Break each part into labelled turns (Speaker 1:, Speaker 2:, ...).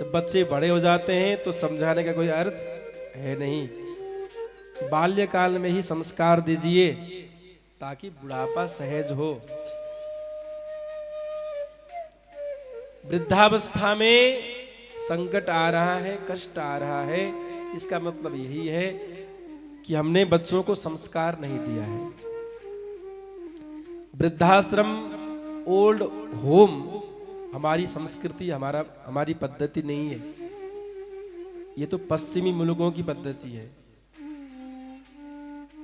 Speaker 1: जब बच्चे बड़े हो जाते हैं तो समझाने का कोई अर्थ है नहीं। बाल्यकाल में ही संस्कार दीजिए ताकि बुढ़ापा सहज हो। वृद्धावस्था में संकट आ रहा है, कष्ट आ रहा है, इसका मतलब यही है कि हमने बच्चों को संस्कार नहीं दिया है। वृद्धाश्रम, ओल्ड होम हमारी संस्कृति, हमारी पद्धति नहीं है। ये तो पश्चिमी मुल्कों की पद्धति है।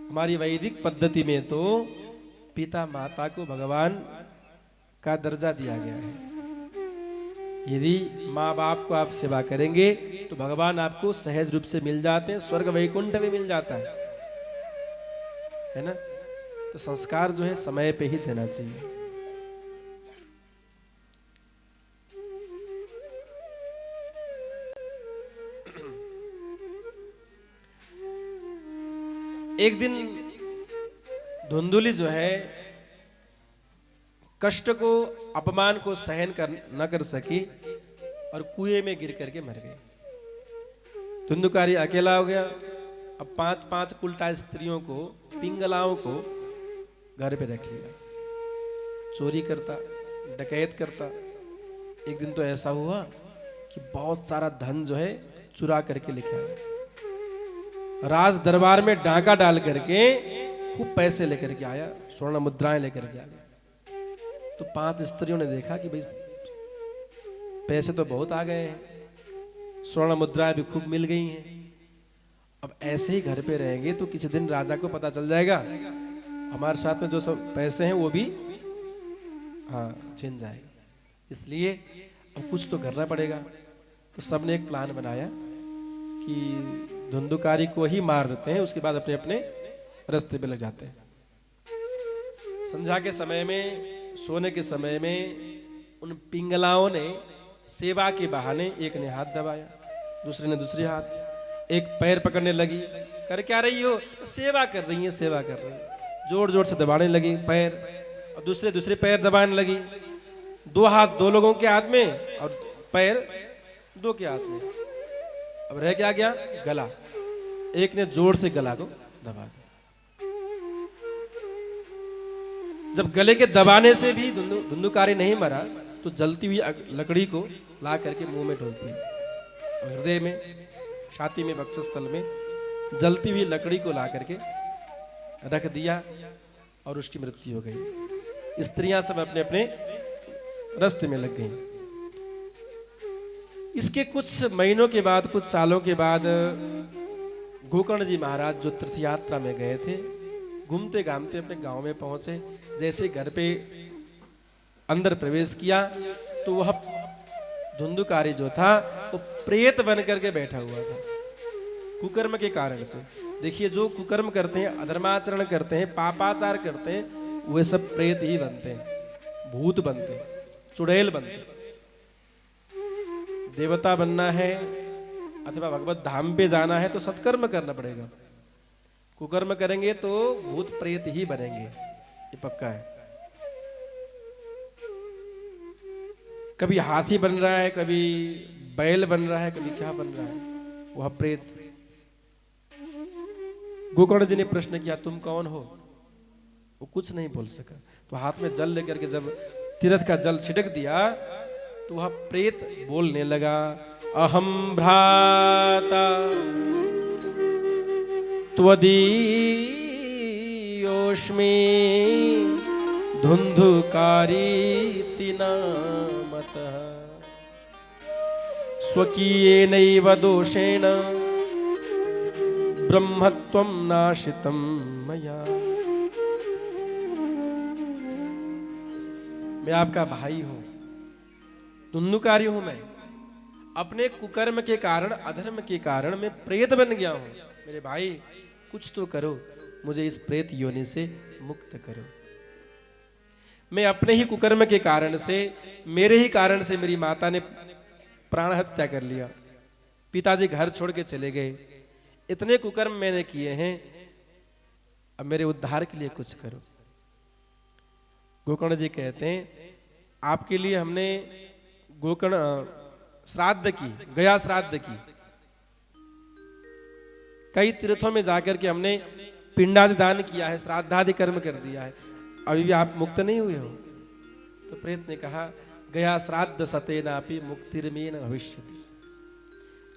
Speaker 1: हमारी वैदिक पद्धति में तो पिता माता को भगवान का दर्जा दिया गया है। यदि माँ बाप को आप सेवा करेंगे तो भगवान आपको सहज रूप से मिल जाते हैं, स्वर्ग वैकुंठ में मिल जाता है ना। तो संस्कार जो है समय पे ही देना चाहिए। एक दिन धुंधुली जो है कष्ट को, अपमान को सहन न कर सकी और कुएं में गिर करके मर गई। धुंधुकारी अकेला हो गया। अब 5-5 उल्टा स्त्रियों को, पिंगलाओं को घर पे रख लिया। चोरी करता, डकैत करता। एक दिन तो ऐसा हुआ कि बहुत सारा धन जो है चुरा करके लेके आया। राज दरबार में डांका डाल करके खूब पैसे लेकर के आया, स्वर्ण मुद्राएं लेकर के आया। तो 5 स्त्रियों ने देखा कि भाई पैसे तो बहुत आ गए हैं, स्वर्ण मुद्राएं भी खूब मिल गई हैं। अब ऐसे ही घर पे रहेंगे तो किसी दिन राजा को पता चल जाएगा हमारे साथ में जो सब पैसे हैं वो भी छिन जाएंगे। इसलिए अब कुछ तो करना पड़ेगा। तो सबने एक प्लान बनाया कि धुंधुकारी को ही मार देते हैं, उसके बाद अपने अपने रास्ते पे लग जाते हैं। संध्या के समय में, सोने के समय में उन पिंगलाओं ने सेवा के बहाने, एक ने हाथ दबाया, दूसरे ने दूसरे हाथ, एक पैर पकड़ने लगी। कर क्या रही हो? सेवा कर रही है, सेवा कर रही है। जोर जोर से दबाने लगी पैर, और दूसरे पैर दबाने लगी। 2 हाथ 2 लोगों के हाथ में और पैर 2 के हाथ में। अब रह क्या गया? गला। एक ने जोर से गला को दबा दिया। जब गले के दबाने से भी धुंधुकारी नहीं मरा तो जलती हुई लकड़ी को ला करके मुंह में ठोस दिया। हृदय में, छाती में, वक्षस्थल में जलती हुई लकड़ी को ला करके रख दिया और उसकी मृत्यु हो गई। स्त्रियां सब अपने अपने रास्ते में लग गईं। इसके कुछ महीनों के बाद, कुछ सालों के बाद गोकर्ण जी महाराज जो तीर्थ यात्रा में गए थे, घूमते घामते अपने गांव में पहुंचे। जैसे घर पे अंदर प्रवेश किया तो वह धुंधुकारी जो था वो प्रेत बन करके बैठा हुआ था, कुकर्म के कारण से। देखिए, जो कुकर्म करते हैं, अधर्माचरण करते हैं, पापाचार करते हैं, वे सब प्रेत ही बनते हैं, भूत बनते हैं, चुड़ैल बनते हैं। देवता बनना है अथवा भगवत धाम पे जाना है तो सत्कर्म करना पड़ेगा। कुकर्म करेंगे तो भूत प्रेत ही बनेंगे, ये पक्का है। कभी हाथी बन रहा है, कभी बैल बन रहा है, कभी क्या बन रहा है, वह प्रेत। गोकर्ण जी ने प्रश्न किया, तुम कौन हो? वो कुछ नहीं बोल सका। तो हाथ में जल लेकर के जब तीर्थ का जल छिड़क दिया तो वह प्रेत बोलने लगा, अहम भ्राता त्वदीयोऽस्मि धुंधुकारीति नामतः स्वकीयेनैव दोषेण ब्रह्मत्वं नाशितं मया। मैं आपका भाई हूं, धुंधुकारी हूं। मैं अपने कुकर्म के कारण, अधर्म के कारण मैं प्रेत बन गया हूं। मेरे भाई, कुछ तो करो, मुझे इस प्रेत योनि से मुक्त करो। मैं अपने ही कुकर्म के कारण से, मेरे ही कारण से मेरी माता ने प्राण हत्या कर लिया, पिताजी घर छोड़ के चले गए। इतने कुकर्म मैंने किए हैं, अब मेरे उद्धार के लिए कुछ करो। गोकर्ण जी कहते हैं, आपके लिए हमने गोकर्ण श्राद्ध की, गया श्राद्ध की। कई तीर्थों में जाकर के हमने पिंडादि दान किया है, श्राद्धादि कर्म कर दिया है, अभी भी आप मुक्त नहीं हुए हो। तो प्रेत ने कहा गया श्राद्ध सतेनापि मुक्तिर्मे न भविष्यति।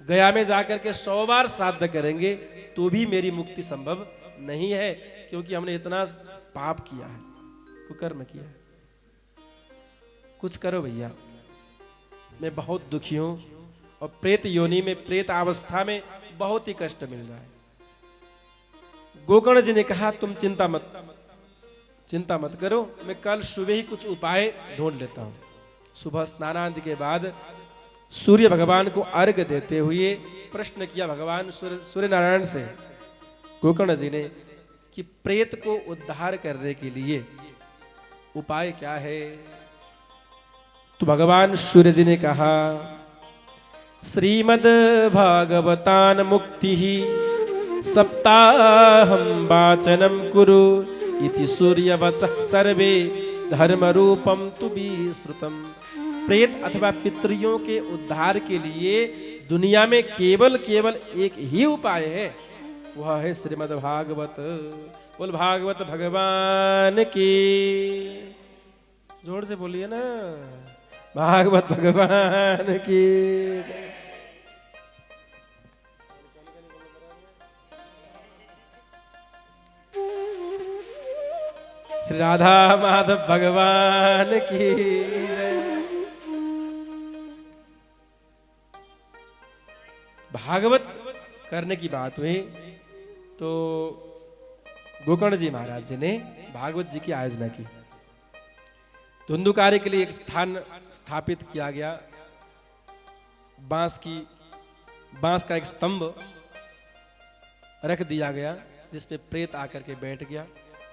Speaker 1: गया में जाकर के 100 बार श्राद्ध करेंगे तो भी मेरी मुक्ति संभव नहीं है, क्योंकि हमने इतना पाप किया है, कुकर्म किया है। कुछ करो भैया, मैं बहुत दुखी हूं और प्रेत योनि में, प्रेत अवस्था में बहुत ही कष्ट मिल रहा है। गोकर्ण जी ने कहा तुम चिंता मत करो, मैं कल सुबह ही कुछ उपाय ढूंढ लेता हूं। सुबह स्नानादि के बाद सूर्य भगवान को अर्घ्य देते हुए प्रश्न किया भगवान सूर्य नारायण से, गोकर्ण जी ने, कि प्रेत को उद्धार करने के लिए उपाय क्या है। तो भगवान सूर्य जी ने कहा श्रीमद् भागवतान मुक्ति सप्ताहं वाचनम कुरु इति सूर्य वचः सर्वे धर्म रूपम तु विश्रुतम। प्रेत अथवा पितरियों के उद्धार के लिए दुनिया में केवल एक ही उपाय है, वह है श्रीमद् भागवत। बोल भागवत भगवान की, जोर से बोलिए ना, भागवत भगवान की। श्री राधा माधव भगवान की। भागवत करने की बात हुई तो गोकर्ण जी महाराज जी ने भागवत जी की आयोजना की। धुंधुकारी के लिए एक स्थान स्थापित किया गया, बांस का एक स्तंभ रख दिया गया जिसपे प्रेत आकर के बैठ गया।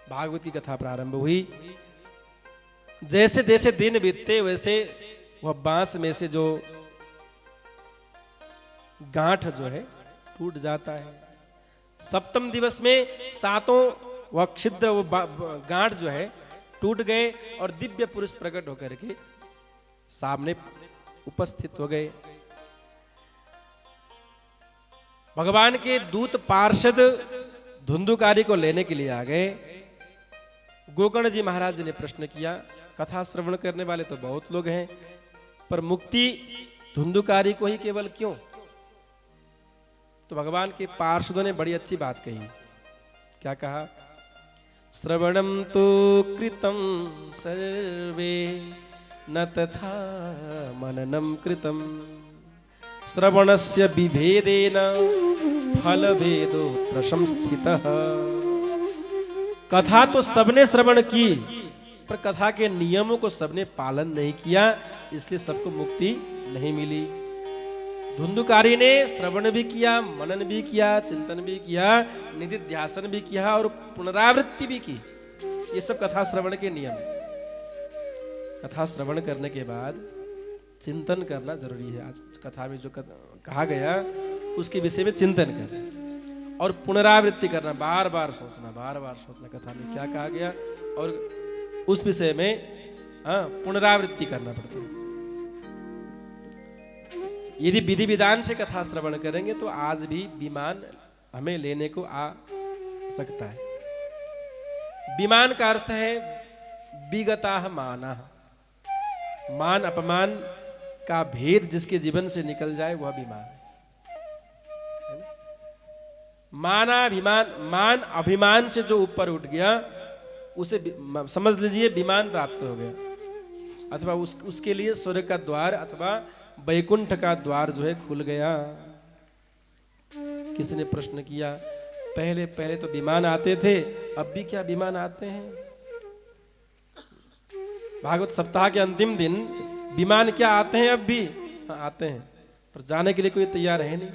Speaker 1: भागवत की कथा प्रारंभ हुई। जैसे जैसे दिन बीतते वैसे वह बांस में से जो गांठ जो है टूट जाता है। सप्तम दिवस में 7 वह छिद्र, वो गांठ जो है टूट गए और दिव्य पुरुष प्रकट होकर के सामने उपस्थित हो गए। भगवान के दूत पार्षद धुंधुकारी को लेने के लिए आ गए। गोकर्ण जी महाराज जी ने प्रश्न किया, कथा श्रवण करने वाले तो बहुत लोग हैं, पर मुक्ति धुंधुकारी को ही केवल क्यों? तो भगवान के पार्षदों ने बड़ी अच्छी बात कही। क्या कहा? श्रवणम तो कृतम सर्वे न तथा मननम कृतम श्रवणस्य विभेदेन फल भेदो प्रशंसितः। कथा तो सबने श्रवण की, पर कथा के नियमों को सबने पालन नहीं किया, इसलिए सबको मुक्ति नहीं मिली। धुंधुकारी ने श्रवण भी किया, मनन भी किया, चिंतन भी किया, निधिध्यासन भी किया और पुनरावृत्ति भी की। ये सब कथा श्रवण के नियम। कथा श्रवण करने के बाद चिंतन करना जरूरी है। आज कथा में जो कहा गया उसके विषय में चिंतन करना और पुनरावृत्ति करना, बार बार सोचना कथा में क्या कहा गया और उस विषय में पुनरावृत्ति करना पड़ता है। यदि विधि विधान से कथा श्रवण करेंगे तो आज भी विमान हमें लेने को आ सकता है। विमान का अर्थ है विगताः मानः। मान अपमान का भेद जिसके जीवन से निकल जाए वह विमान है। मान अभिमान से जो ऊपर उठ गया उसे समझ लीजिए विमान प्राप्त हो गया, अथवा उसके लिए स्वर्ग का द्वार अथवा वैकुंठ का द्वार जो है खुल गया। किसी ने प्रश्न किया, पहले तो विमान आते थे, अब भी क्या विमान आते हैं? भागवत सप्ताह के अंतिम दिन विमान क्या आते हैं? अब भी आते हैं, पर जाने के लिए कोई तैयार है नहीं।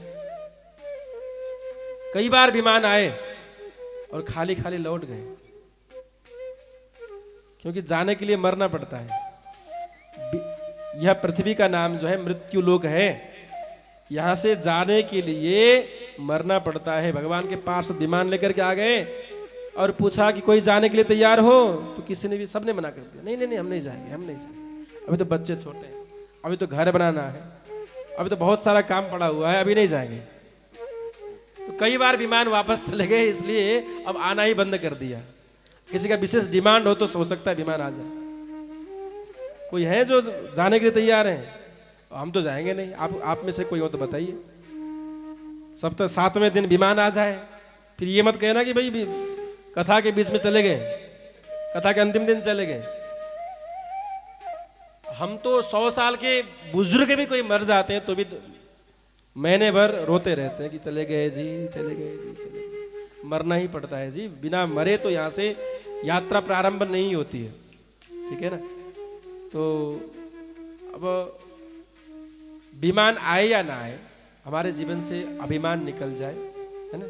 Speaker 1: कई बार विमान आए और खाली खाली लौट गए, क्योंकि जाने के लिए मरना पड़ता है। यह पृथ्वी का नाम जो है मृत्यु लोक है, यहां से जाने के लिए मरना पड़ता है। भगवान के पास विमान लेकर के आ गए और पूछा कि कोई जाने के लिए तैयार हो, तो किसी ने भी, सबने मना कर दिया, नहीं हम नहीं जाएंगे, अभी तो बच्चे छोटे हैं, अभी तो घर बनाना है, अभी तो बहुत सारा काम पड़ा हुआ है, अभी नहीं जाएंगे। तो कई बार विमान वापस चले गए, इसलिए अब आना ही बंद कर दिया। किसी का विशेष डिमांड हो तो हो सकता है विमान आ जाए। कोई है जो जाने के लिए तैयार हैं? हम तो जाएंगे नहीं। आप में से कोई हो तो बताइए। सप्ताह 7वें दिन विमान आ जाए, फिर ये मत कहना कि भाई कथा के बीच में चले गए, कथा के अंतिम दिन चले गए। हम तो 100 साल के बुजुर्ग भी कोई मर जाते हैं तो भी महीने भर रोते रहते हैं कि चले गए जी, चले गए जी, चले गए। मरना ही पड़ता है जी, बिना मरे तो यहाँ से यात्रा प्रारंभ नहीं होती है, ठीक है ना। तो अब विमान आए या ना आए, हमारे जीवन से अभिमान निकल जाए, है ना,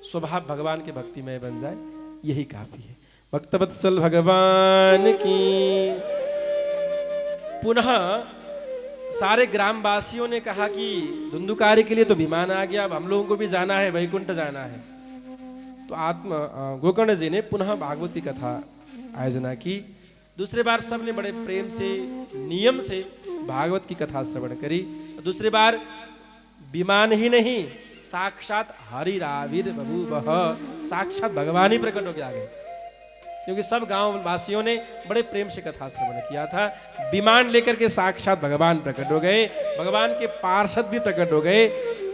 Speaker 1: स्वभाव भगवान के भक्तिमय बन जाए, यही काफी है। भक्तवत्सल भगवान की। पुनः सारे ग्रामवासियों ने कहा कि धुंधुकारी के लिए तो विमान आ गया, अब हम लोगों को भी जाना है, वैकुंठ जाना है। तो गोकर्ण जी ने पुनः भागवत की कथा आयोजना की। दूसरी बार सबने बड़े प्रेम से, नियम से भागवत की कथा श्रवण करी। दूसरी बार विमान ही नहीं, साक्षात हरिराविर बभूवः, साक्षात भगवान ही प्रकट होकर आ गए। क्योंकि सब गांव वासियों ने बड़े प्रेम से कथा श्रवण किया था। विमान लेकर के साक्षात भगवान प्रकट हो गए, भगवान के पार्षद भी प्रकट हो गए।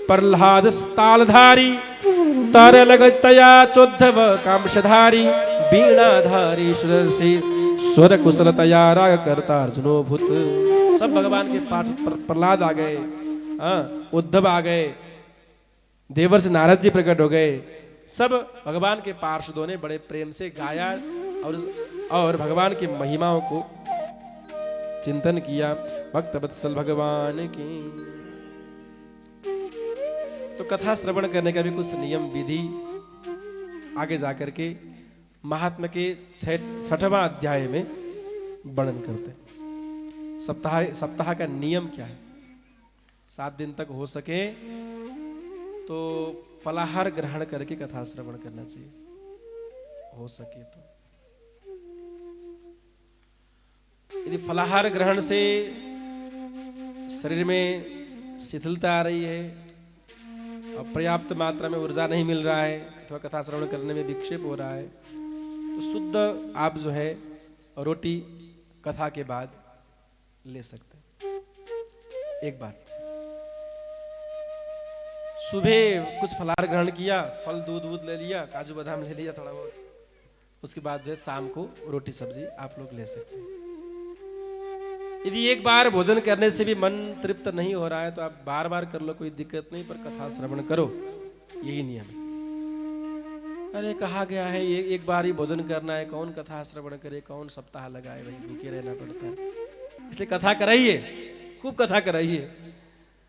Speaker 1: प्रहलाद तालधारी तरलगतया चोद्धव कामशधारी वीणाधारी सुदर्शी स्वर कुशलतया राग करता अर्जुनो भूत। सब भगवान के प्रहलाद आ गए, उद्धव आ गए, देवर्षि नारद जी प्रकट हो गए। सब भगवान के पार्षदों ने बड़े प्रेम से गाया और भगवान की महिमाओं को चिंतन किया। भक्तवत्सल भगवान की। तो कथा श्रवण करने का भी कुछ नियम विधि आगे जाकर के महात्मा के 6वां अध्याय में वर्णन करते हैं। सप्ताह का नियम क्या है? 7 दिन तक हो सके तो फलाहार ग्रहण करके कथा श्रवण करना चाहिए, हो सके तो। यदि फलाहार ग्रहण से शरीर में शिथिलता आ रही है और पर्याप्त मात्रा में ऊर्जा नहीं मिल रहा है अथवा कथा श्रवण करने में विक्षेप हो रहा है, तो शुद्ध आप जो है रोटी कथा के बाद ले सकते हैं। एक बार सुबह कुछ फलाहार ग्रहण किया, फल दूध ले लिया, काजू बादाम ले लिया थोड़ा बहुत, उसके बाद जो है शाम को रोटी सब्जी आप लोग ले सकते हैं। यदि एक बार भोजन करने से भी मन तृप्त नहीं हो रहा है तो आप बार बार कर लो, कोई दिक्कत नहीं, पर कथा श्रवण करो, यही नियम है। अरे कहा गया है एक बार ही भोजन करना है, कौन कथा श्रवण करे, कौन सप्ताह लगाए, भाई भूखे रहना पड़ता है। इसलिए कथा कराइए, खूब कथा कराइए।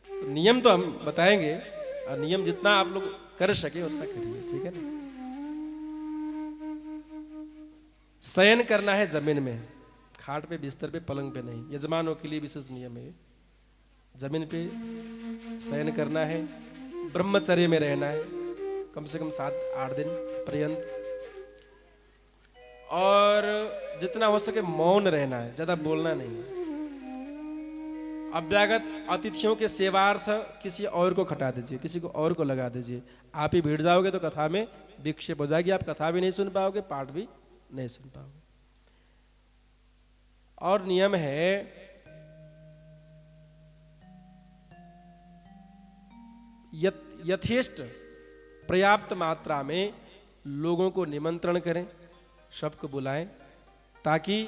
Speaker 1: तो नियम तो हम बताएंगे और नियम जितना आप लोग कर सके उतना करिए, ठीक है ना। शयन करना है जमीन में, खाट पे, बिस्तर पे, पलंग पे नहीं। यजमानों के लिए विशेष नियम है, जमीन पे शयन करना है। ब्रह्मचर्य में रहना है कम से कम 7-8 दिन पर्यंत, और जितना हो सके मौन रहना है, ज्यादा बोलना नहीं है। अभ्यागत अतिथियों के सेवार्थ किसी और को खटा दीजिए, किसी को और को लगा दीजिए। आप ही भीड़ जाओगे तो कथा में विक्षेप हो जाएगी, आप कथा भी नहीं सुन पाओगे, पाठ भी नहीं सुन पाओगे। और नियम है यथेष्ट पर्याप्त मात्रा में लोगों को निमंत्रण करें, सबको बुलाएं, ताकि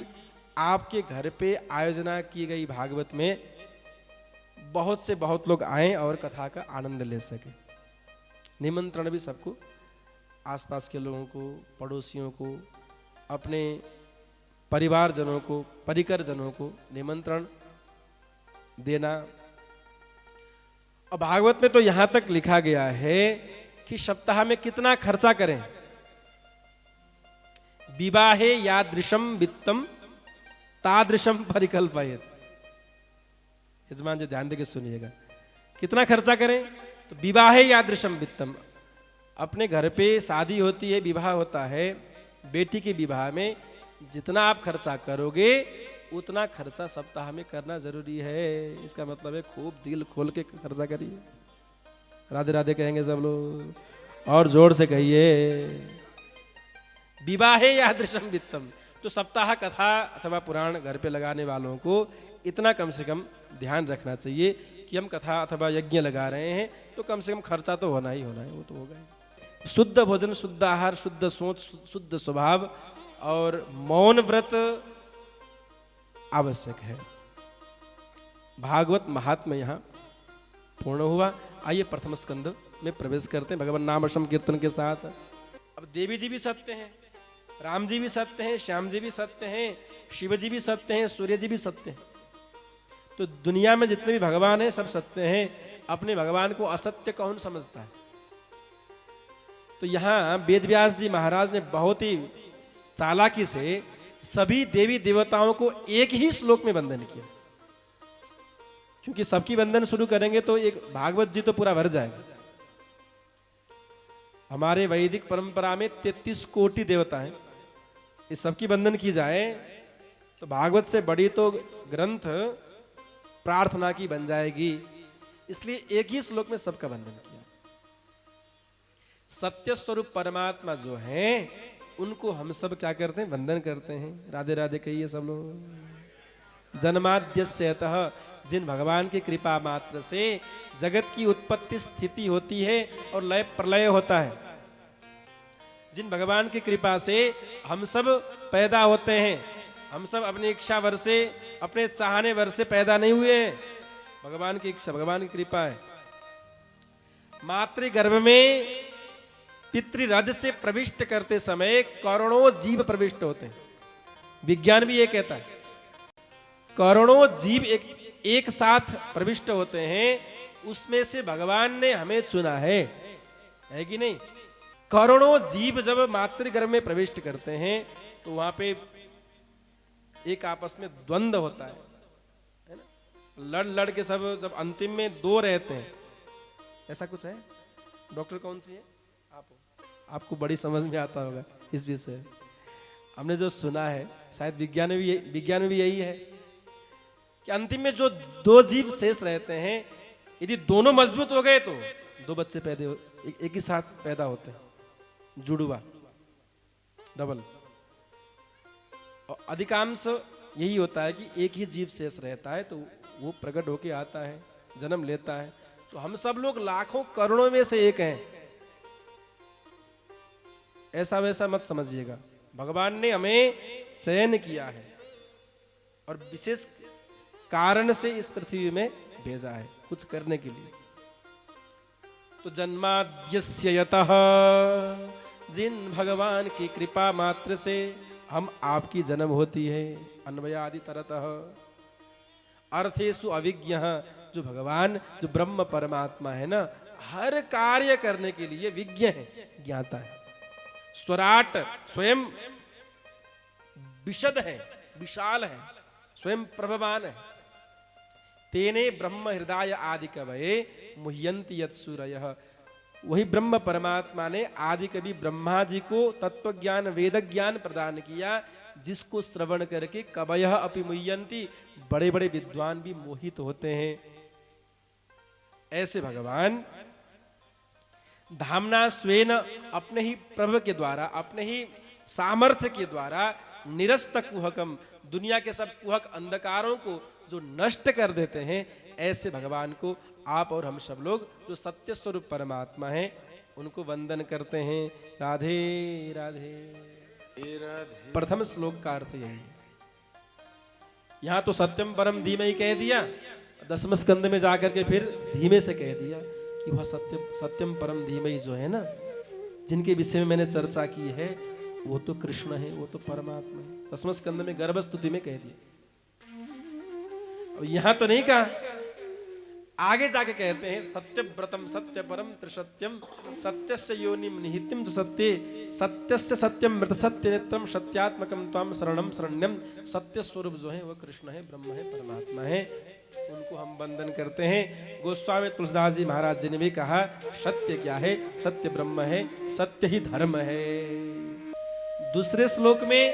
Speaker 1: आपके घर पे आयोजना की गई भागवत में बहुत से बहुत लोग आएं और कथा का आनंद ले सके। निमंत्रण भी सबको, आसपास के लोगों को, पड़ोसियों को, अपने परिवारजनों को, परिकरजनों को निमंत्रण देना। और भागवत में तो यहां तक लिखा गया है कि सप्ताह में कितना खर्चा करें। विवाहे यादृशम वित्तम तादृशम परिकल्पयेत। यजमान जी ध्यान देके सुनिएगा, कितना खर्चा करें तो विवाहे यादृशम वित्तम। अपने घर पे शादी होती है, विवाह होता है, बेटी के विवाह में जितना आप खर्चा करोगे उतना खर्चा सप्ताह में करना जरूरी है। इसका मतलब है खूब दिल खोल के खर्चा करिए। राधे राधे कहेंगे सब लोग और जोर से कहिए। विवाहे या दृश्यम वित्तम, तो सप्ताह कथा अथवा पुराण घर पे लगाने वालों को इतना कम से कम ध्यान रखना चाहिए कि हम कथा अथवा यज्ञ लगा रहे हैं तो कम से कम खर्चा तो होना ही होना है, वो तो होगा ही। शुद्ध भोजन, शुद्ध आहार, शुद्ध सोच, शुद्ध स्वभाव और मौन व्रत आवश्यक है। भागवत महात्म्य यहाँ पूर्ण हुआ। आइए प्रथम स्कंद में प्रवेश करते हैं भगवान नाम कीर्तन के साथ। अब देवी जी भी सत्य हैं, राम जी भी सत्य हैं, श्याम जी भी सत्य हैं, शिव जी भी सत्य हैं, सूर्य जी भी सत्य हैं। तो दुनिया में जितने भी भगवान हैं सब सत्य हैं। अपने भगवान को असत्य कौन समझता है? तो यहाँ वेदव्यास जी महाराज ने बहुत ही चालाकी से सभी देवी देवताओं को एक ही श्लोक में वंदन किया, क्योंकि सबकी वंदन शुरू करेंगे तो एक भागवत जी तो पूरा भर जाएगा। हमारे वैदिक परंपरा में 33 कोटि देवता हैं, इस सबकी वंदन की जाए तो भागवत से बड़ी तो ग्रंथ प्रार्थना की बन जाएगी। इसलिए एक ही श्लोक में सबका वंदन किया। सत्य स्वरूप परमात्मा जो हैं उनको हम सब क्या करते हैं? वंदन करते हैं। राधे राधे कहिए सब लोग। जन्माद्यस्यतः, जिन भगवान की कृपा मात्र से जगत की उत्पत्ति स्थिति होती है और लय प्रलय होता है, जिन भगवान की कृपा से हम सब पैदा होते हैं, हम सब अपनी इच्छा वर से, अपने चाहने वर से पैदा नहीं हुए हैं। भगवान की इच्छा, भगवान की कृपा है। मातृगर्भ में पितृरज से प्रविष्ट करते समय करोड़ों जीव प्रविष्ट होते हैं। विज्ञान भी ये कहता है करोड़ों जीव एक साथ प्रविष्ट होते हैं। उसमें से भगवान ने हमें चुना है कि नहीं? करोड़ों जीव जब मातृगर्भ में प्रविष्ट करते हैं तो वहां पे एक आपस में द्वंद्व होता है ना? लड़ लड़ के सब जब अंतिम में दो रहते हैं, ऐसा कुछ है। डॉक्टर कौन सी है? आपको बड़ी समझ में आता होगा इस विषय। हमने जो सुना है शायद विज्ञान में भी यही है कि अंतिम में जो दो जीव शेष रहते हैं, यदि दोनों मजबूत हो गए तो दो बच्चे एक ही साथ पैदा होते हैं, जुड़वा, डबल। और अधिकांश यही होता है कि एक ही जीव शेष रहता है तो वो प्रकट होके आता है, जन्म लेता है। तो हम सब लोग लाखों करोड़ों में से एक हैं, ऐसा वैसा मत समझिएगा। भगवान ने हमें चयन किया है और विशेष कारण से इस पृथ्वी में भेजा है कुछ करने के लिए। तो जन्माद्यस्य यतः, जिन भगवान की कृपा मात्र से हम आपकी जन्म होती है। अन्वयादि तरतः, अर्थेषु अविज्ञः, जो भगवान जो ब्रह्म परमात्मा है ना, हर कार्य करने के लिए विज्ञ है, ज्ञाता है। स्वराट, स्वयं विशद है, विशाल है, स्वयं प्रभवान है। तेने ब्रह्म हृदय आदि कवये मुह्यन्ति यत्सूरयः, वही ब्रह्म परमात्मा ने आदि कवि ब्रह्मा जी को तत्व ज्ञान वेद ज्ञान प्रदान किया, जिसको श्रवण करके कवयः अपि मुह्यन्ति, बड़े बड़े विद्वान भी मोहित होते हैं। ऐसे भगवान धामना स्वेन, अपने ही प्रभु के द्वारा, अपने ही सामर्थ्य के द्वारा, निरस्त कुहकम, दुनिया के सब कुहक अंधकारों को जो नष्ट कर देते हैं, ऐसे भगवान को आप और हम सब लोग जो सत्य स्वरूप परमात्मा हैं उनको वंदन करते हैं। राधे राधे। प्रथम श्लोक का अर्थ यही है। यहां तो सत्यम परम धीमहि कह दिया, दसम स्कंद में जाकर के फिर धीमे से कह दिया कि वह सत्यम परम धीमहि जो है ना, जिनके विषय में मैंने चर्चा की है, वो तो कृष्ण है, वो तो परमात्मा है। दसम स्कंद में गर्भ स्तुति में कह दिया। और यहां तो नहीं कहा, आगे जाके कहते हैं सत्य व्रतम सत्य परम त्रिसत्यम सत्यस्य योनिम निहितम सत्ये सत्यस्य सत्यम मृत सत्य नेत्रम सत्यात्मकम त्वाम शरणम शरण्यम। सत्य स्वरूप जो है वह कृष्ण है, ब्रह्म है, परमात्मा है, उनको हम वंदन करते हैं। गोस्वामी तुलसीदास जी महाराज जी ने भी कहा, सत्य क्या है? सत्य ब्रह्म है, सत्य ही धर्म है। दूसरे श्लोक में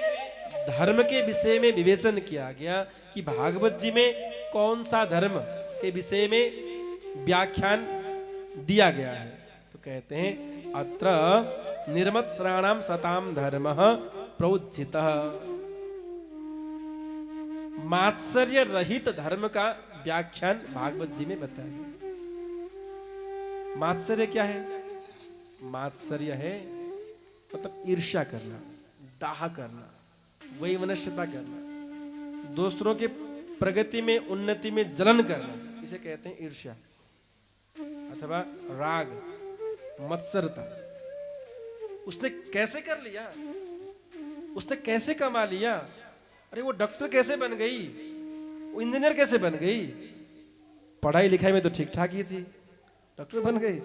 Speaker 1: धर्म के विषय में विवेचन किया गया कि भागवत जी में कौन सा धर्म के विषय में व्याख्यान दिया गया है। तो कहते हैं अत्र निर्मत्सराणाम सताम धर्म प्रोज्झितः, मात्सर्य रहित धर्म का व्याख्यान भागवत जी में बताया गया। मात्सर्य क्या है? मात्सर्य है मतलब ईर्ष्या करना, दाह करना, वही वनस्यता करना, दूसरों के प्रगति में उन्नति में जलन करना, इसे कहते हैं ईर्ष्या अथवा राग, मत्सरता। उसने कैसे कर लिया, उसने कैसे कमा लिया, अरे वो डॉक्टर कैसे बन गई, वो इंजीनियर कैसे बन गई, पढ़ाई लिखाई में तो ठीक ठाक ही थी, डॉक्टर बन गई।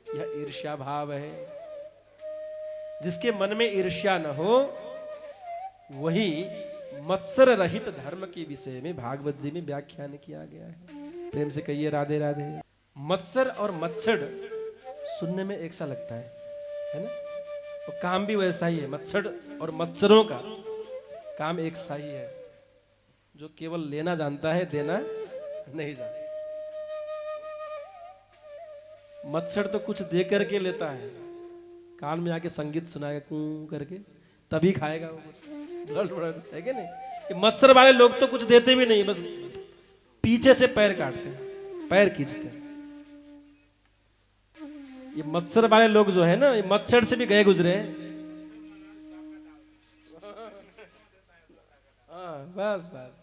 Speaker 1: यह ईर्ष्या भाव है। जिसके मन में ईर्ष्या न हो वही मत्सर रहित धर्म के विषय में भागवत जी में व्याख्यान किया गया है। प्रेम से कहिए राधे राधे। मत्सर और मच्छर सुनने में एक सा लगता है ना? तो काम भी वैसा ही है। मच्छर और मच्छरों का काम एक सा ही है, जो केवल लेना जानता है, देना नहीं जानता। मच्छर तो कुछ दे करके लेता है, कान में आके संगीत सुनाएगा कू करके, तभी खाएगा वो कुछ, है कि नहीं? ये मत्सर वाले लोग तो कुछ देते भी नहीं, बस पीछे से पैर काटते हैं, पैर खींचते हैं। ये मत्सर वाले लोग जो है ना, ये मच्छर से भी गए गुजरे हैं। बस बस।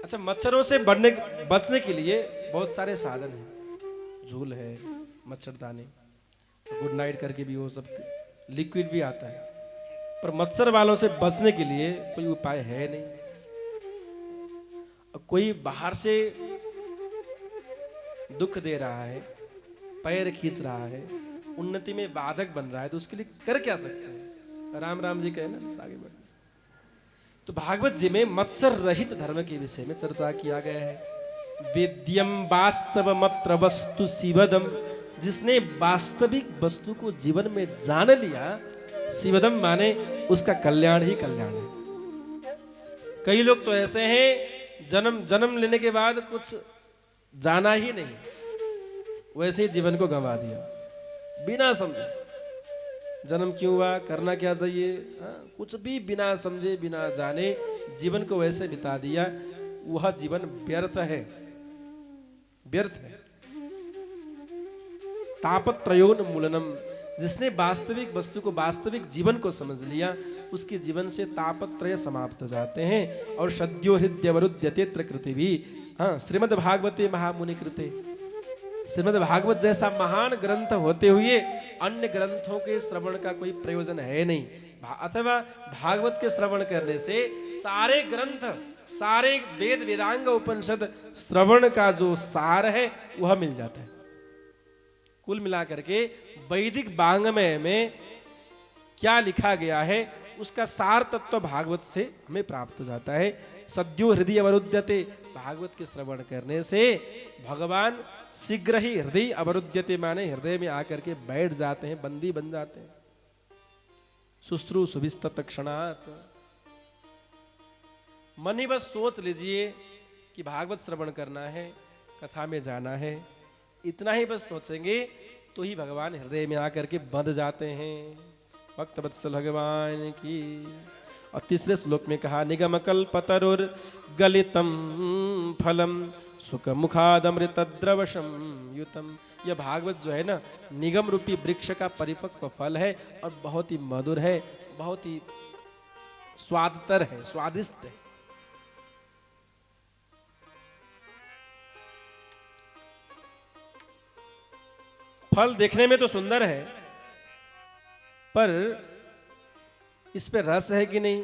Speaker 1: अच्छा, मच्छरों से बचने के लिए बहुत सारे साधन हैं। झूल है, मच्छरदानी, गुड नाइट करके भी वो सब लिक्विड भी आता है, पर मच्छर वालों से बचने के लिए कोई उपाय है नहीं। कोई बाहर से दुख दे रहा है, पैर खींच रहा है, उन्नति में बाधक बन रहा है, तो उसके लिए कर क्या सकते हैं? राम राम जी कहे ना, बस आगे बढ़। तो भागवत जी में मत्सर रहित धर्म के विषय में चर्चा किया गया है। वेद्यम वास्तव मत्र वस्तु शिवदम, जिसने वास्तविक वस्तु को जीवन में जान लिया, शिवदम माने उसका कल्याण ही कल्याण है। कई लोग तो ऐसे हैं, जन्म लेने के बाद कुछ जाना ही नहीं, वैसे ही जीवन को गंवा दिया बिना समझे। जन्म क्यों हुआ, करना क्या चाहिए, कुछ भी बिना समझे बिना जाने जीवन को वैसे बिता दिया, वह जीवन व्यर्थ है, व्यर्थ है। तापत्रयोन्मूलनम, जिसने वास्तविक वस्तु को, वास्तविक जीवन को समझ लिया, उसके जीवन से तापत्रय समाप्त हो जाते हैं। और सद्यो हृदयवरुध्यते प्रकृति भी। हाँ, श्रीमद् भागवते महामुनि कृते, श्रीमद् भागवत जैसा महान ग्रंथ होते हुए अन्य ग्रंथों के श्रवण का कोई प्रयोजन है नहीं। अथवा भागवत के श्रवण करने से सारे ग्रंथ, सारे वेद वेदांग उपनिषद श्रवण का जो सार है वह मिल जाता है। कुल मिलाकर के वैदिक वाङ्मय में क्या लिखा गया है उसका सार तत्व भागवत से हमें प्राप्त हो जाता है। सद्यो हृदय अवरुध्यते, भागवत के श्रवण करने से भगवान शीघ्र ही हृदय अवरुध्यते माने हृदय में आकर के बैठ जाते हैं, बंदी बन जाते हैं। शुश्रू सुविस्तत क्षणात। मन ही बस सोच लीजिए कि भागवत श्रवण करना है, कथा में जाना है, इतना ही बस सोचेंगे तो ही भगवान हृदय में आकर के बंध जाते हैं। भक्त वत्सल भगवान की। और तीसरे श्लोक में कहा, निगम कल्पतरुर गलितम फलम सुख मुखादमृत द्रवशम युतम। यह भागवत जो है ना, निगम रूपी वृक्ष का परिपक्व फल है और बहुत ही मधुर है, बहुत ही स्वादतर है, स्वादिष्ट है। फल देखने में तो सुंदर है, पर इस पे रस है कि नहीं,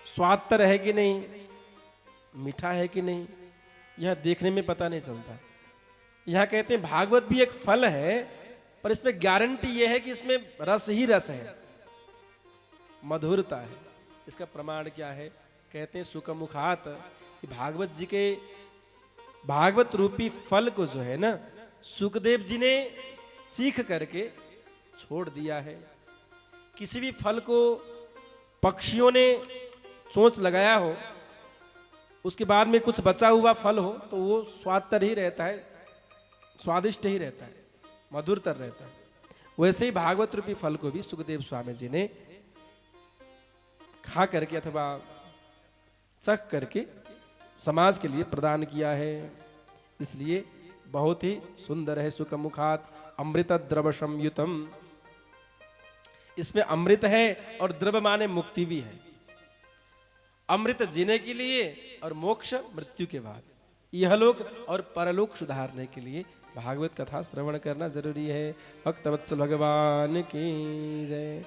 Speaker 1: स्वादतर है कि नहीं, मीठा है कि नहीं, यह देखने में पता नहीं चलता। यह कहते हैं भागवत भी एक फल है, पर इसमें गारंटी यह है कि इसमें रस ही रस है, मधुरता है। इसका प्रमाण क्या है? कहते हैं सुखमुखात, कि भागवत जी के भागवत रूपी फल को जो है ना, सुखदेव जी ने चीख करके छोड़ दिया है। किसी भी फल को पक्षियों ने चोंच लगाया हो, उसके बाद में कुछ बचा हुआ फल हो तो वो स्वादतर ही रहता है, स्वादिष्ट ही रहता है, मधुरतर रहता है। वैसे ही भागवत रूपी फल को भी सुखदेव स्वामी जी ने खा करके अथवा चख करके समाज के लिए प्रदान किया है। इसलिए बहुत ही सुंदर है। सुखमुखात अमृत द्रव संयुतम, इसमें अमृत है और द्रव माने मुक्ति भी है। अमृत जीने के लिए और मोक्ष मृत्यु के बाद, इहलोक और परलोक सुधारने के लिए भागवत कथा श्रवण करना जरूरी है। भक्तवत्सल भगवान की जय।